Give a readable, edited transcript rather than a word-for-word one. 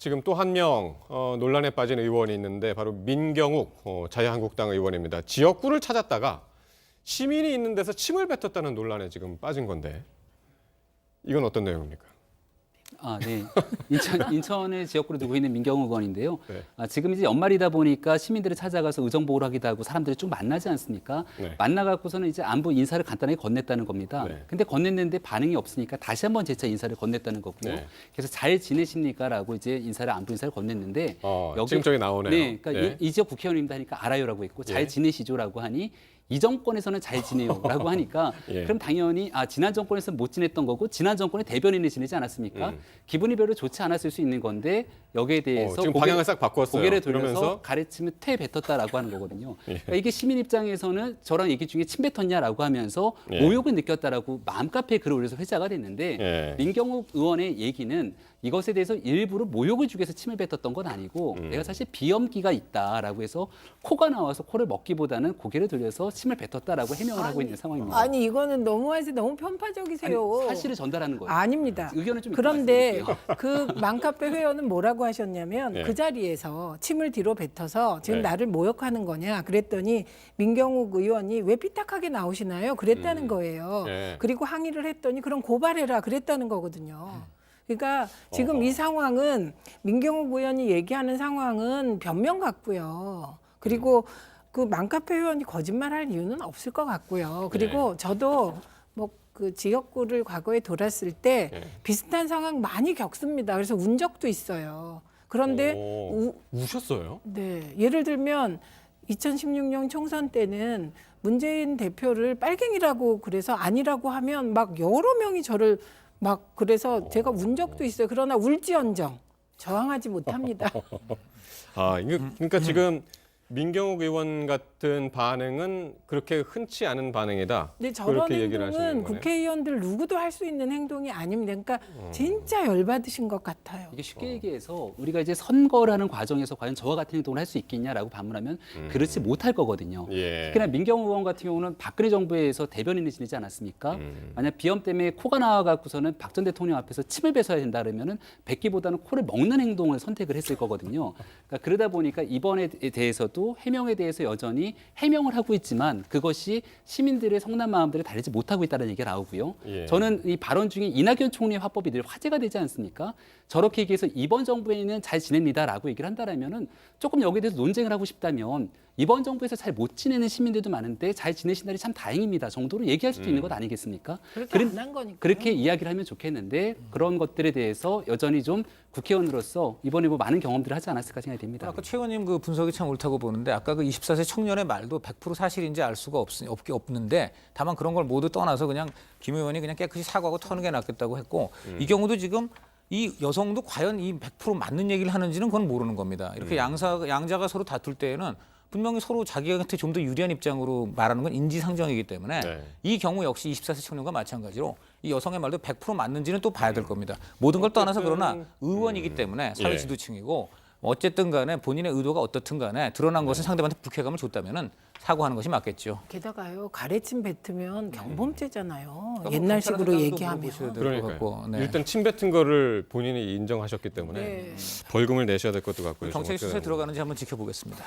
지금 또 한 명 논란에 빠진 의원이 있는데 바로 민경욱 자유한국당 의원입니다. 지역구를 찾았다가 시민이 있는 데서 침을 뱉었다는 논란에 지금 빠진 건데 이건 어떤 내용입니까? 네. 인천의 지역구를 두고 있는 민경욱 의원인데요. 네. 지금 이제 연말이다 보니까 시민들을 찾아가서 의정 보호를 하기도 하고 사람들이 쭉 만나지 않습니까? 네. 만나갖고서는 이제 안부 인사를 간단하게 건넸다는 겁니다. 네. 근데 건넸는데 반응이 없으니까 다시 한번 재차 인사를 건넸다는 거고요. 네. 그래서 잘 지내십니까라고 이제 안부 인사를 건넸는데 지금 저기 나오네요. 네, 그러니까 네. 이 지역 국회의원입니다 하니까 알아요라고 했고 잘 예. 지내시죠라고 하니 이 정권에서는 잘 지내요라고 하니까 예. 그럼 당연히 지난 정권에서는 못 지냈던 거고 지난 정권에 대변인을 지내지 않았습니까? 기분이 별로 좋지 않았을 수 있는 건데 여기에 대해서 지금 방향을 싹 바꿨어요. 고개를 돌려서 그러면서 가르치면 퇴 뱉었다라고 하는 거거든요. 예. 그러니까 이게 시민 입장에서는 저랑 얘기 중에 침 뱉었냐라고 하면서 예. 모욕을 느꼈다라고 마음카페에 글을 올려서 회자가 됐는데 예. 민경욱 의원의 얘기는 이것에 대해서 일부러 모욕을 주기 위해서 침을 뱉었던 건 아니고 내가 사실 비염기가 있다라고 해서 코가 나와서 코를 먹기보다는 고개를 돌려서 침을 뱉었다라고 해명을 하고 있는 상황입니다. 아니 이거는 너무 편파적이세요. 아니, 사실을 전달하는 거예요. 아닙니다. 의견을 좀 그런데 말씀드릴게요. 그 맘카페 회원은 뭐라고 하셨냐면 네. 그 자리에서 침을 뒤로 뱉어서 지금 네. 나를 모욕하는 거냐 그랬더니 민경욱 의원이 왜 삐딱하게 나오시나요? 그랬다는 거예요. 네. 그리고 항의를 했더니 그럼 고발해라 그랬다는 거거든요. 그러니까 지금 어허. 이 상황은 민경욱 의원이 얘기하는 상황은 변명 같고요. 그리고 그 맘카페 회원이 거짓말할 이유는 없을 것 같고요. 그리고 저도 뭐 그 지역구를 과거에 돌았을 때 네. 비슷한 상황 많이 겪습니다. 그래서 운 적도 있어요. 그런데 우셨어요? 네, 예를 들면 2016년 총선 때는 문재인 대표를 빨갱이라고 그래서 아니라고 하면 막 여러 명이 저를 막 그래서 제가 운 적도 있어요. 그러나 울지언정 저항하지 못합니다. 그러니까 지금 민경욱 의원 같은 반응은 그렇게 흔치 않은 반응이다. 근데 저런 그렇게 얘기를 하시는 행동은 거네요. 국회의원들 누구도 할 수 있는 행동이 아닙니다. 그러니까 진짜 열받으신 것 같아요. 이게 쉽게 얘기해서 우리가 이제 선거를 하는 과정에서 과연 저와 같은 행동을 할 수 있겠냐라고 반문하면 그렇지 못할 거거든요. 예. 특히나 민경욱 의원 같은 경우는 박근혜 정부에서 대변인을 지내지 않았습니까? 만약 비염 때문에 코가 나와갖고서는 박 전 대통령 앞에서 침을 뱉어야 된다 그러면은 뱉기보다는 코를 먹는 행동을 선택을 했을 거거든요. 그러니까 그러다 보니까 이번에 대해서도 해명에 대해서 여전히 해명을 하고 있지만 그것이 시민들의 성난 마음들을 다루지 못하고 있다는 얘기가 나오고요. 예. 저는 이 발언 중에 이낙연 총리의 화법이 늘 화제가 되지 않습니까? 저렇게 얘기해서 이번 정부에는 잘 지냅니다라고 얘기를 한다라면은 조금 여기에 대해서 논쟁을 하고 싶다면 이번 정부에서 잘 못 지내는 시민들도 많은데 잘 지내신다니 참 다행입니다 정도로 얘기할 수도 있는 것 아니겠습니까? 그렇게 안 한 거니까요. 그렇게 이야기를 하면 좋겠는데 그런 것들에 대해서 여전히 좀 국회의원으로서 이번에 뭐 많은 경험들을 하지 않았을까 생각이 됩니다. 아까 최 의원님 그 분석이 참 옳다고 보는데 아까 그 24세 청년의 말도 100% 사실인지 알 수가 없는데 다만 그런 걸 모두 떠나서 그냥 김 의원이 그냥 깨끗이 사과하고 터는 게 낫겠다고 했고 이 경우도 지금 이 여성도 과연 이 100% 맞는 얘기를 하는지는 그건 모르는 겁니다. 이렇게 양자가 서로 다툴 때에는 분명히 서로 자기한테 좀 더 유리한 입장으로 말하는 건 인지상정이기 때문에 네. 이 경우 역시 24세 청년과 마찬가지로 이 여성의 말도 100% 맞는지는 또 봐야 될 겁니다. 모든 걸 떠나서 그러나 의원이기 때문에 사회 예. 지도층이고 어쨌든 간에 본인의 의도가 어떻든 간에 드러난 것은 상대방한테 불쾌감을 줬다면은 사과하는 것이 맞겠죠. 게다가요 가래침 뱉으면 경범죄잖아요. 그러니까 옛날식으로 경찰한테 얘기하면. 물어보셔야 될것 그러니까요. 같고, 네. 일단 침 뱉은 거를 본인이 인정하셨기 때문에 네. 벌금을 내셔야 될 것도 같고요. 경찰이 좀 수사에 어떻게 들어가는지 한번 지켜보겠습니다.